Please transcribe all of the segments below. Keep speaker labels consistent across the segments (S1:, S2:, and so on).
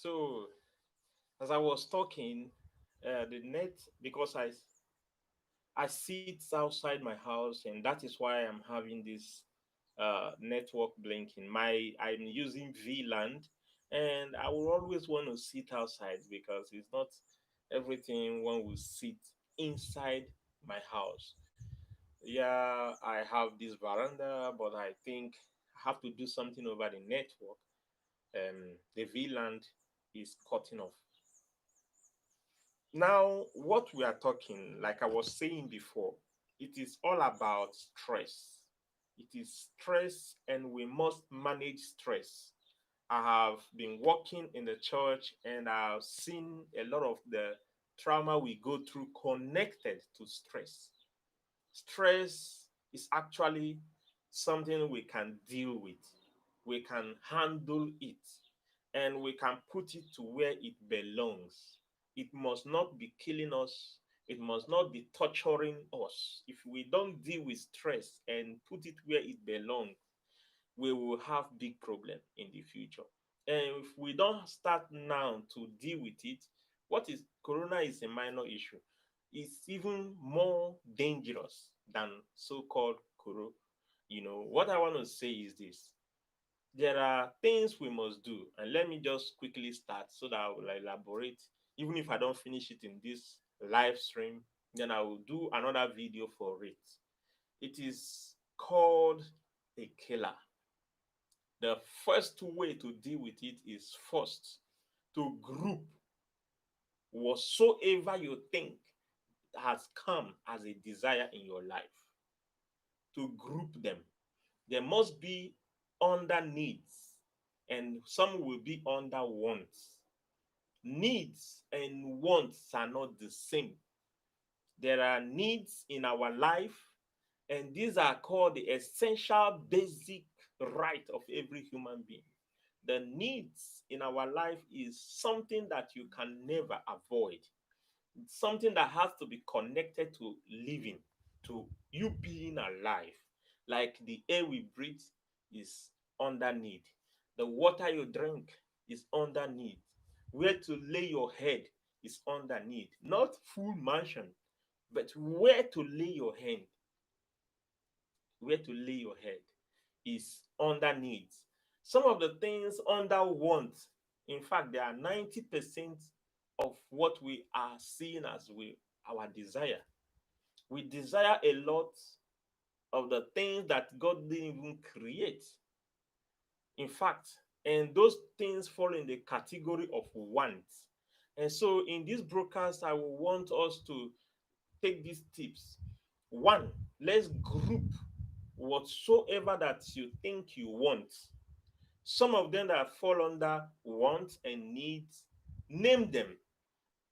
S1: So as I was talking, the net, because I sit outside my house, and that is why I'm having this network blinking. I'm using VLAN, and I will always want to sit outside because it's not everything one will sit inside my house. Yeah, I have this veranda, but I think I have to do something over the network. The VLAN is cutting off. Now, what we are talking, like I was saying before, it is all about stress. It is stress, and we must manage stress. I have been working in the church, and I've seen a lot of the trauma we go through connected to stress. Stress is actually something we can deal with, we can handle it, and we can put it to where it belongs. It must not be killing us, it must not be torturing us. If we don't deal with stress and put it where it belongs, we will have big problem in the future. And if we don't start now to deal with it, what is corona is a minor issue. It's even more dangerous than so-called corona. What I want to say is this. There are things we must do, and let me just quickly start so that I will elaborate. Even if I don't finish it in this live stream, then I will do another video for it. It is called a killer. The first way to deal with it is first to group whatsoever you think has come as a desire in your life, to group them. There must be under needs, and some will be under wants. Needs and wants are not the same. There are needs in our life, and these are called the essential basic right of every human being. The needs in our life is something that you can never avoid. It's something that has to be connected to living, to you being alive. Like the air we breathe is under need. The water you drink is under need. Where to lay your head is under need. Not full mansion, but where to lay your head is under needs. Some of the things under want, in fact, there are 90% of what we are seeing as our desire. We desire a lot of the things that God didn't even create. In fact, and those things fall in the category of want. And so in this broadcast, I will want us to take these tips. One, let's group whatsoever that you think you want. Some of them that fall under wants and needs, name them.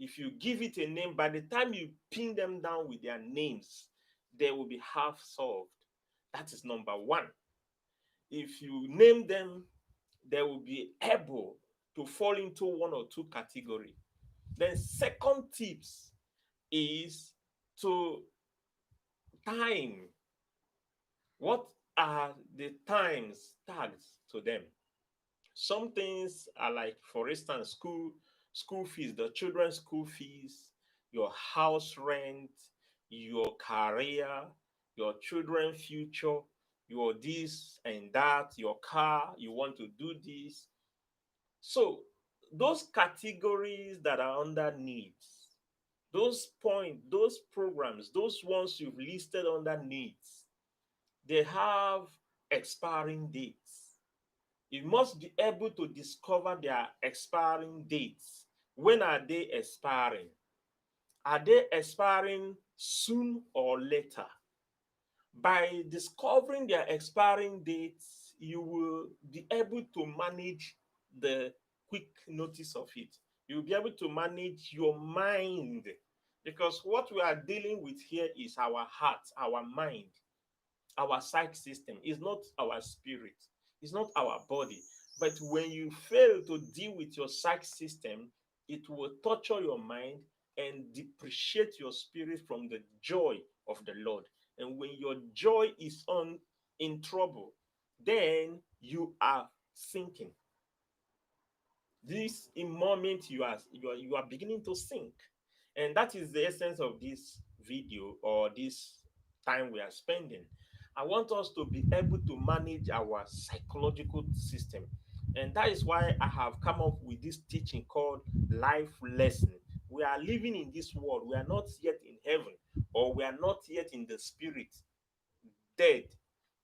S1: If you give it a name, by the time you pin them down with their names, they will be half solved. That is number one. If you name them, they will be able to fall into one or two category. Then second tips is to time. What are the times tagged to them? Some things are like, for instance, school fees, the children's school fees, your house rent, your career, your children's future, your this and that, your car, you want to do this. So those categories that are under needs, those programs, those ones you've listed under needs, they have expiring dates. You must be able to discover their expiring dates. When are they expiring? Are they expiring soon or later? By discovering their expiring dates, you will be able to manage the quick notice of it. You'll be able to manage your mind, because what we are dealing with here is our heart, our mind, our psych system. Is not our spirit, it's not our body. But when you fail to deal with your psych system, it will torture your mind and depreciate your spirit from the joy of the Lord. And when your joy is on in trouble, then you are sinking. This in moment you are beginning to sink. And that is the essence of this video or this time we are spending. I want us to be able to manage our psychological system. And that is why I have come up with this teaching called life lesson. We are living in this world. We are not yet in heaven, or we are not yet in the spirit dead.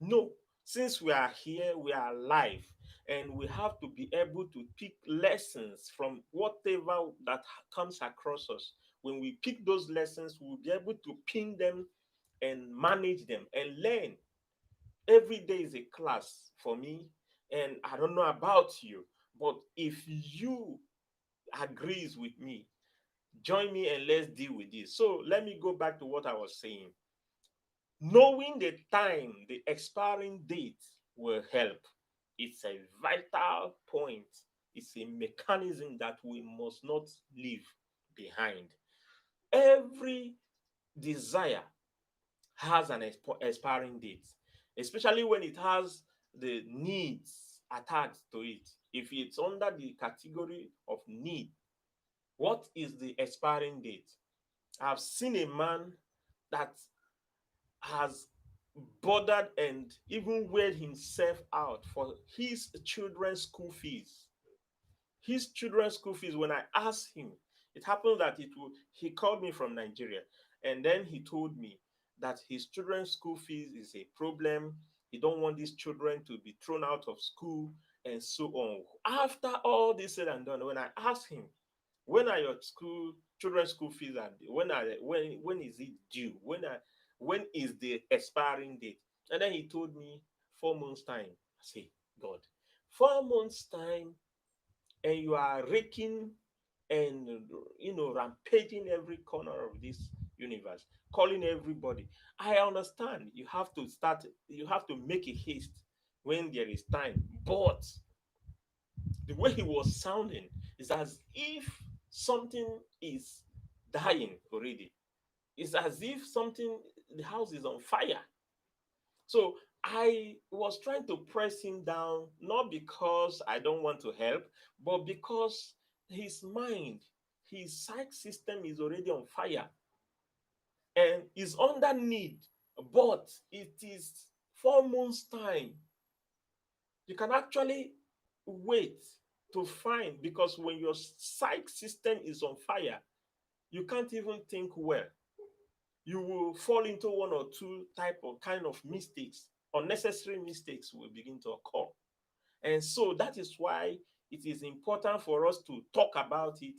S1: No, since we are here, we are alive, and we have to be able to pick lessons from whatever that comes across us. When we pick those lessons, we'll be able to pin them and manage them and learn. Every day is a class for me, and I don't know about you, but if you agrees with me, join me and let's deal with this. So let me go back to what I was saying. Knowing the time, the expiring date will help. It's a vital point. It's a mechanism that we must not leave behind. Every desire has an expiring date, especially when it has the needs attached to it. If it's under the category of need, what is the expiring date? I've seen a man that has bothered and even weighed himself out for his children's school fees. His children's school fees, when I asked him, it happened that he called me from Nigeria, and then he told me that his children's school fees is a problem. He don't want these children to be thrown out of school and so on. After all this said and done, when I asked him, when are your children's school fees are due? When is it due? When is the expiring date? And then he told me 4 months time. I say, God, 4 months time, and you are raking and rampaging every corner of this universe, calling everybody. I understand you have to make a haste when there is time, but the way he was sounding is as if something is dying already. It's as if the house is on fire. So I was trying to press him down, not because I don't want to help, but because his mind, his psych system is already on fire and is under need. But it is 4 months' time. You can actually wait to find, because when your psych system is on fire, you can't even think well. You will fall into one or two type of kind of mistakes. Unnecessary mistakes will begin to occur. And so that is why it is important for us to talk about it,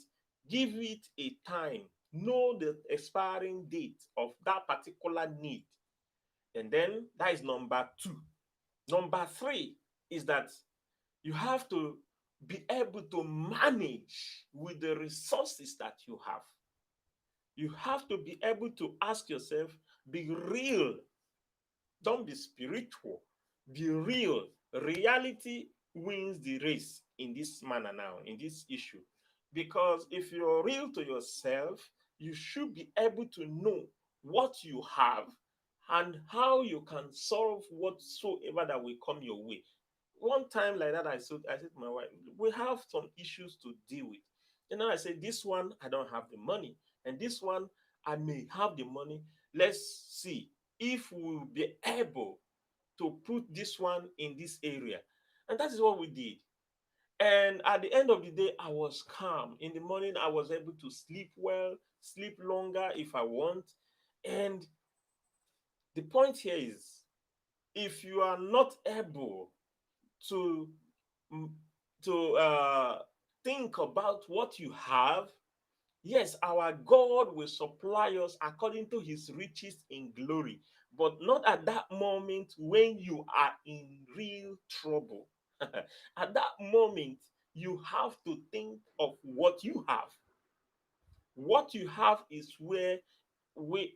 S1: give it a time, know the expiring date of that particular need. And then that is number two. Number three is that you have to be able to manage with the resources that you have. You have to be able to ask yourself, be real. Don't be spiritual. Be real. Reality wins the race in this manner now, in this issue. Because if you're real to yourself, you should be able to know what you have and how you can solve whatsoever that will come your way. One time like that, I said to my wife, we have some issues to deal with. And then I said, this one, I don't have the money. And this one, I may have the money. Let's see if we'll be able to put this one in this area. And that is what we did. And at the end of the day, I was calm. In the morning, I was able to sleep well, sleep longer if I want. And the point here is, if you are not able to mm, to think about what you have, yes, our God will supply us according to his riches in glory, but not at that moment when you are in real trouble. At that moment, you have to think of what you have. What you have is where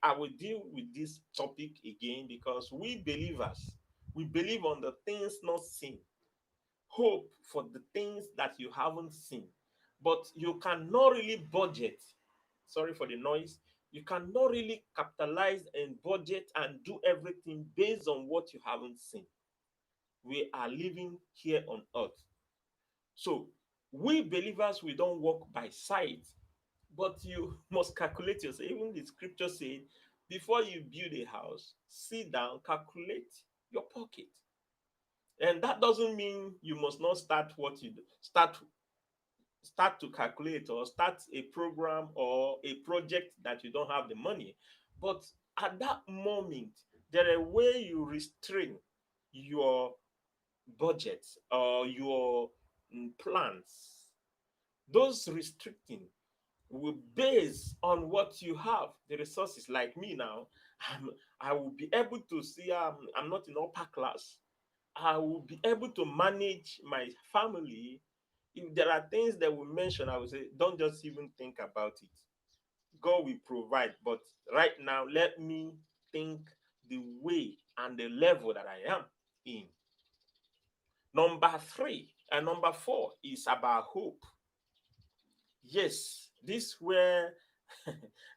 S1: I will deal with this topic again, because we believers, we believe on the things not seen, hope for the things that you haven't seen. But you cannot really budget. Sorry for the noise. You cannot really capitalize and budget and do everything based on what you haven't seen. We are living here on earth. So We believers, we don't walk by sight, but you must calculate yourself. Even the scripture said, before you build a house, sit down, calculate your pocket. And that doesn't mean you must not start what you do. Start to calculate or start a program or a project that you don't have the money. But at that moment, there are way you restrain your budget or your plans. Those restricting will base on what you have, the resources. Like me now, I'm, I will be able to see I'm not in upper class. I will be able to manage my family. If there are things that we mention, I will say, don't just even think about it. God will provide. But right now, let me think the way and the level that I am in. Number three and number four is about hope. Yes, this where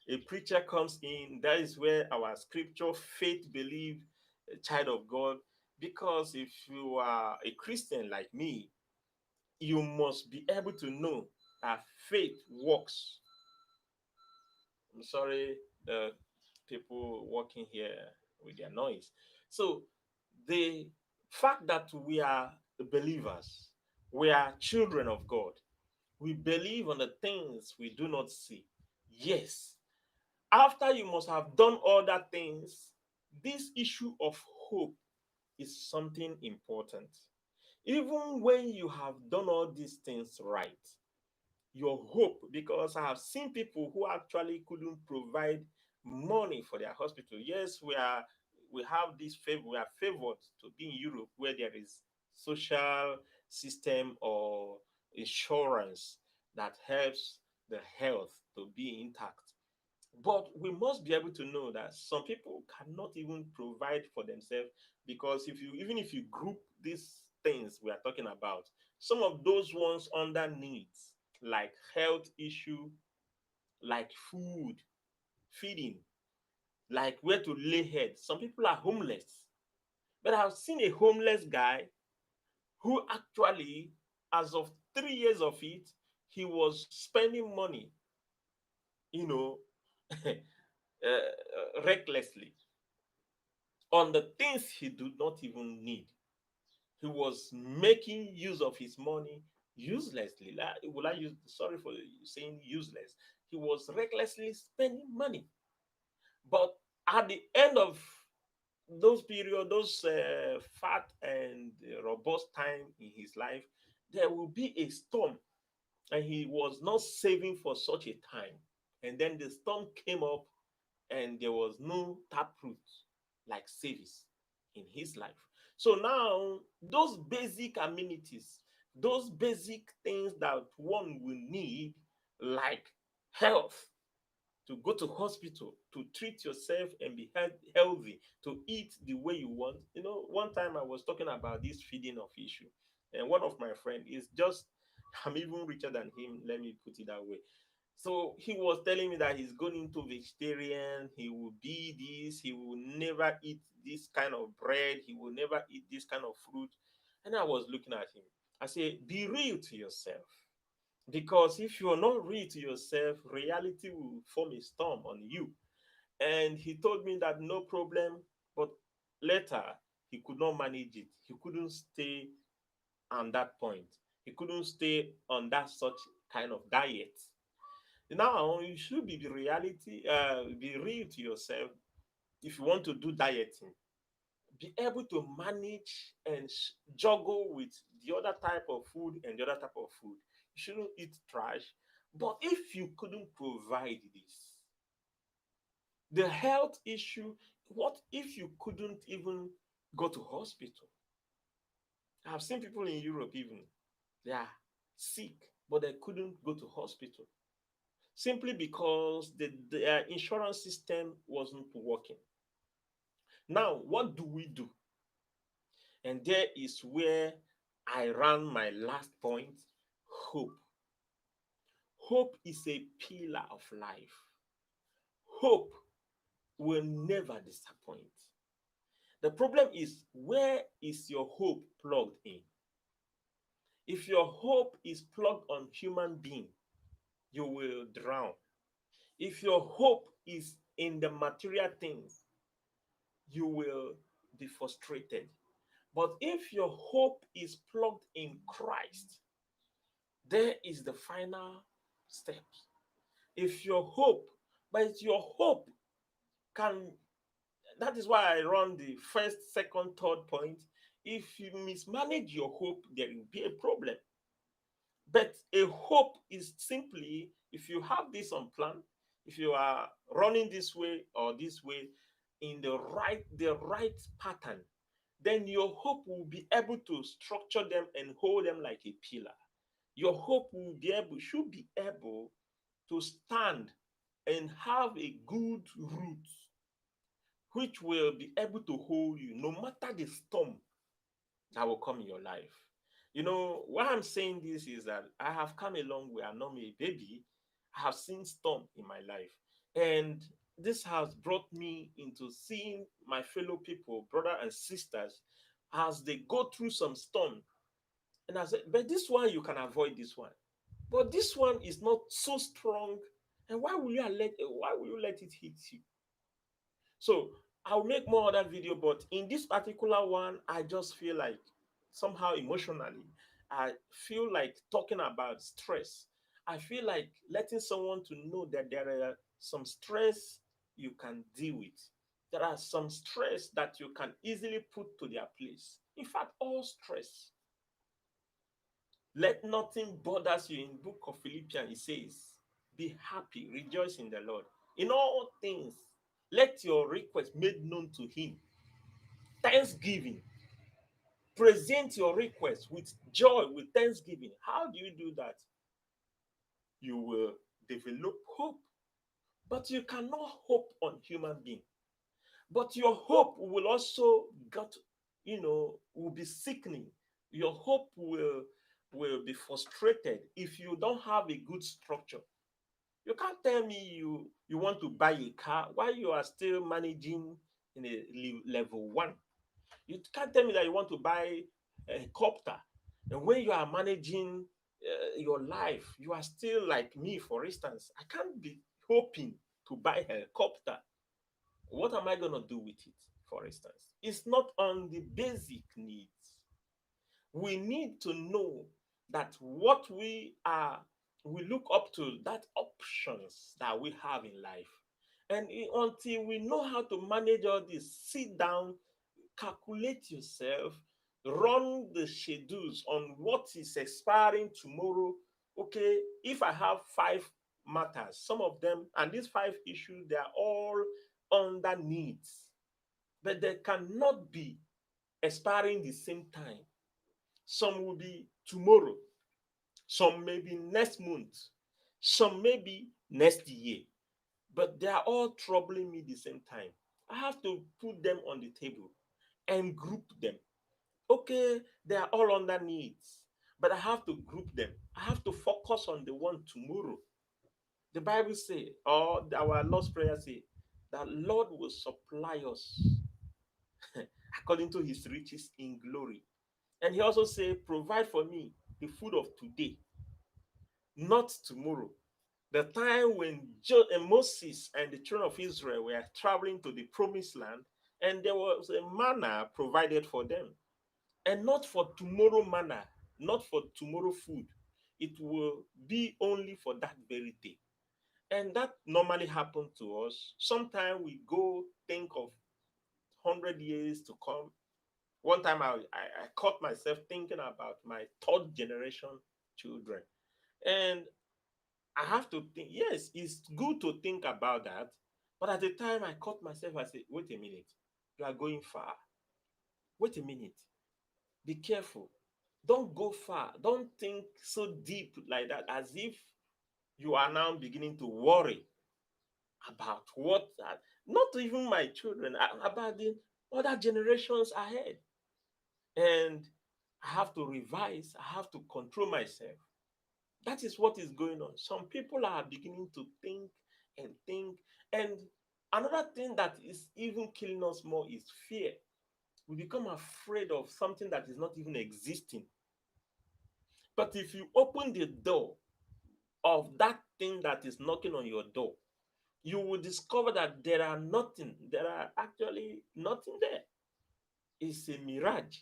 S1: a preacher comes in. That is where our scripture, faith, believe, child of God. Because if you are a Christian like me, you must be able to know that faith works. I'm sorry, the people working here with their noise. So, the fact that we are believers, we are children of God, we believe on the things we do not see. Yes, after you must have done all that things, this issue of hope is something important. Even when you have done all these things right, your hope, because I have seen people who actually couldn't provide money for their hospital. Yes, we have this favor, we are favored to be in Europe where there is social system or insurance that helps the health to be intact. But we must be able to know that some people cannot even provide for themselves, because if you even if you group these things we are talking about, some of those ones under needs like health issue, like food, feeding, like where to lay head. Some people are homeless. But I've seen a homeless guy who actually, as of 3 years of it, he was spending money, you know, recklessly on the things he do not even need. He was making use of his money uselessly. Will I use, sorry for saying useless? He was recklessly spending money. But at the end of those period, those fat and robust time in his life, there will be a storm, and he was not saving for such a time. And then the storm came up, and there was no taproot like service in his life. So now, those basic amenities, those basic things that one will need, like health, to go to hospital, to treat yourself and be healthy, to eat the way you want. One time I was talking about this feeding of issue, and one of my friend is just, I'm even richer than him. Let me put it that way. So he was telling me that he's going into vegetarian. He will be this. He will never eat this kind of bread. He will never eat this kind of fruit. And I was looking at him. I say, be real to yourself. Because if you're not real to yourself, reality will form a storm on you. And he told me that no problem, but later he could not manage it. He couldn't stay on that point. He couldn't stay on that such kind of diet. Now you should be the reality, be real to yourself. If you want to do dieting, be able to manage and juggle with the other type of food and the other type of food. You shouldn't eat trash. But if you couldn't provide this, the health issue, what if you couldn't even go to hospital? I've seen people in Europe even, they are sick, but they couldn't go to hospital simply because the insurance system wasn't working. Now, what do we do? And there is where I ran my last point: hope. Hope is a pillar of life. Hope will never disappoint. The problem is, where is your hope plugged in? If your hope is plugged on human being, you will drown. If your hope is in the material things, you will be frustrated. But if your hope is plugged in Christ, there is the final step. If your hope, but your hope can, that is why I run the first, second, third point. If you mismanage your hope, there will be a problem. But a hope is simply, if you have this on plan, if you are running this way or this way in the right pattern, then your hope will be able to structure them and hold them like a pillar. Your hope should be able to stand and have a good root, which will be able to hold you no matter the storm that will come in your life. Why I'm saying this is that I have come a long way. I'm not a baby. I have seen storm in my life. And this has brought me into seeing my fellow people, brother and sisters, as they go through some storm. And I said, but this one, you can avoid this one. But this one is not so strong. And why will you let it hit you? So I'll make more other video, but in this particular one, I just feel like somehow emotionally, I feel like talking about stress. I feel like letting someone to know that there are some stress you can deal with. There are some stress that you can easily put to their place. In fact, all stress. Let nothing bothers you. In book of Philippians, it says, be happy, rejoice in the Lord. In all things, let your request made known to him. Thanksgiving. Present your request with joy, with thanksgiving. How do you do that? You will develop hope. But you cannot hope on human being. But your hope will also will be sickening. Your hope will be frustrated if you don't have a good structure. You can't tell me you want to buy a car while you are still managing in a level one. You can't tell me that you want to buy a copter, and when you are managing your life, you are still like me, for instance. I can't be hoping to buy a copter. What am I going to do with it, for instance? It's not on the basic needs. We need to know that what we look up to that options that we have in life. And until we know how to manage all this, sit down, calculate yourself, run the schedules on what is expiring tomorrow. Okay, if I have 5 matters, some of them, and these 5 issues, they are all under needs, but they cannot be expiring the same time. Some will be tomorrow, some may be next month, some may be next year, but they are all troubling me the same time. I have to put them on the table and group them. Okay, they are all under needs, but I have to group them. I have to focus on the one tomorrow. The Bible say, or our Lord's Prayer say, that Lord will supply us according to his riches in glory. And he also say, provide for me the food of today, not tomorrow. The time when Moses and the children of Israel were traveling to the promised land, and there was a manna provided for them, and not for tomorrow manna, not for tomorrow food. It will be only for that very day. And that normally happens to us. Sometimes we go think of 100 years to come. One time I caught myself thinking about my third generation children. And I have to think, yes, it's good to think about that. But at the time I caught myself, I said, wait a minute, you are going far. Wait a minute, be careful. Don't go far. Don't think so deep like that, as if you are now beginning to worry about not even my children, about the other generations ahead. And I have to revise, I have to control myself. That is what is going on. Some people are beginning to think and think. And another thing that is even killing us more is fear. We become afraid of something that is not even existing. But if you open the door of that thing that is knocking on your door, you will discover that there are actually nothing there. It's a mirage.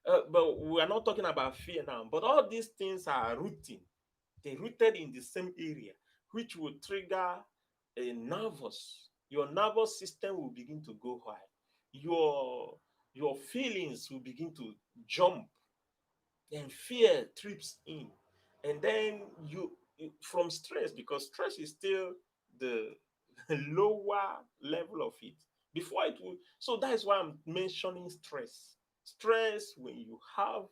S1: But we are not talking about fear now. But all these things are rooting. They're rooted in the same area, which will trigger a nervous. Your nervous system will begin to go high. Your your feelings will begin to jump. Then fear trips in, and then from stress, because stress is still the lower level of it before it will. So that is why I'm mentioning stress. When you have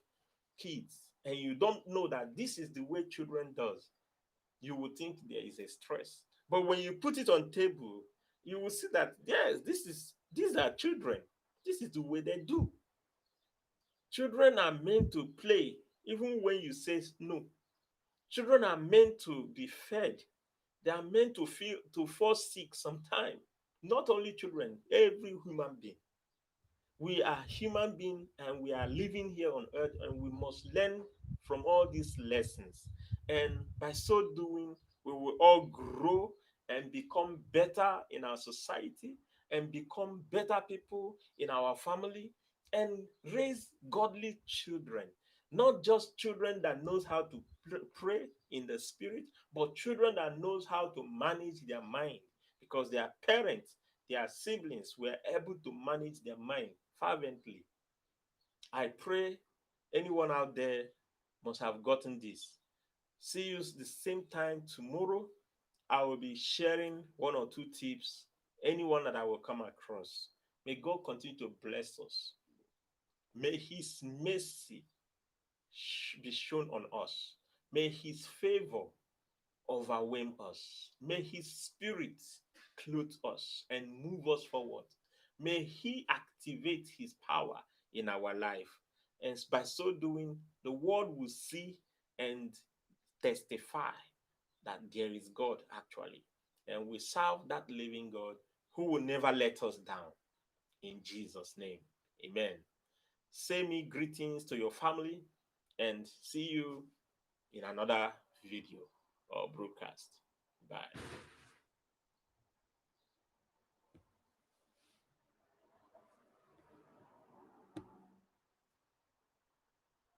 S1: kids and you don't know that this is the way children does, you will think there is a stress. But when you put it on table, you will see that yes, these are children. This is the way they do. Children are meant to play even when you say no. Children are meant to be fed. They are meant to fall sick sometime. Not only children, every human being. We are human beings and we are living here on earth, and we must learn from all these lessons. And by so doing, we will all grow and become better in our society, and become better people in our family, and raise godly children. Not just children that knows how to pray in the spirit, but children that knows how to manage their mind, because their parents, their siblings were able to manage their mind fervently. I pray anyone out there must have gotten this. See you the same time tomorrow. I will be sharing one or two tips, anyone that I will come across. May God continue to bless us. May His mercy be shown on us. May His favor overwhelm us. May His Spirit clothe us and move us forward. May He activate His power in our life. And by so doing, the world will see and testify that there is God actually. And we serve that living God who will never let us down. In Jesus' name, amen. Say me greetings to your family, and see you in another video or broadcast. Bye.